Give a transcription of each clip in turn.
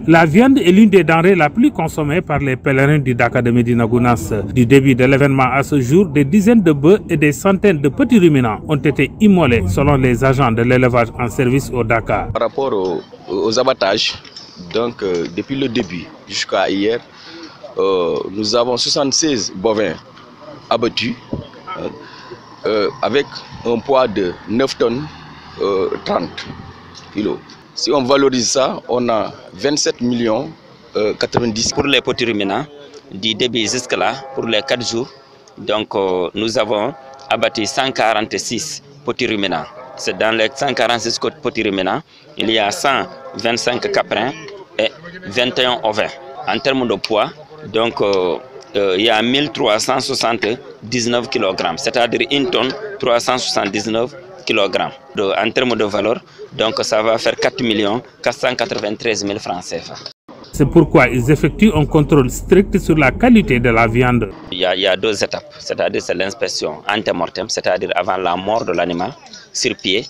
La viande est l'une des denrées la plus consommée par les pèlerins du Dakar de Médina Gounass. Du début de l'événement à ce jour, des dizaines de bœufs et des centaines de petits ruminants ont été immolés selon les agents de l'élevage en service au Dakar. Par rapport aux abattages, donc depuis le début jusqu'à hier, nous avons 76 bovins abattus avec un poids de 9 tonnes 30 kilos. Si on valorise ça, on a 27 millions 90. Pour les petits ruminants, du début jusqu'à là, pour les 4 jours, donc nous avons abattu 146 petits ruminants. C'est dans les 146 petits ruminants, il y a 125 caprins et 21 ovins. En termes de poids, donc il y a 1379 kg, c'est-à-dire 1 tonne 379 kg. En termes de valeur, donc ça va faire 4 493 000 francs CFA. C'est pourquoi ils effectuent un contrôle strict sur la qualité de la viande. Il y a 2 étapes, c'est-à-dire c'est l'inspection ante-mortem, c'est-à-dire avant la mort de l'animal sur pied,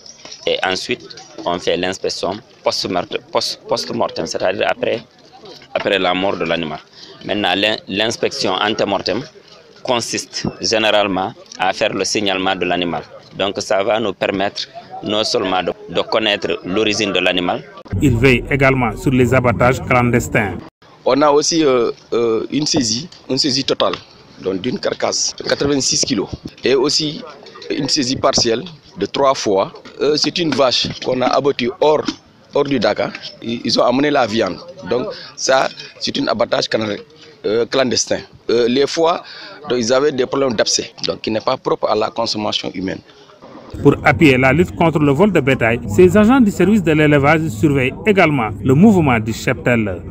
et ensuite on fait l'inspection post-mortem, c'est-à-dire après la mort de l'animal. Maintenant, l'inspection ante-mortem consiste généralement à faire le signalement de l'animal. Donc ça va nous permettre non seulement de connaître l'origine de l'animal. Il veille également sur les abattages clandestins. On a aussi une saisie totale d'une carcasse de 86 kg et aussi une saisie partielle de 3 fois. C'est une vache qu'on a abattue hors du Dakar. Ils ont amené la viande. Donc ça, c'est un abattage clandestin. Les foies, donc, ils avaient des problèmes d'abcès, donc qui n'est pas propre à la consommation humaine. Pour appuyer la lutte contre le vol de bétail, ces agents du service de l'élevage surveillent également le mouvement du cheptel.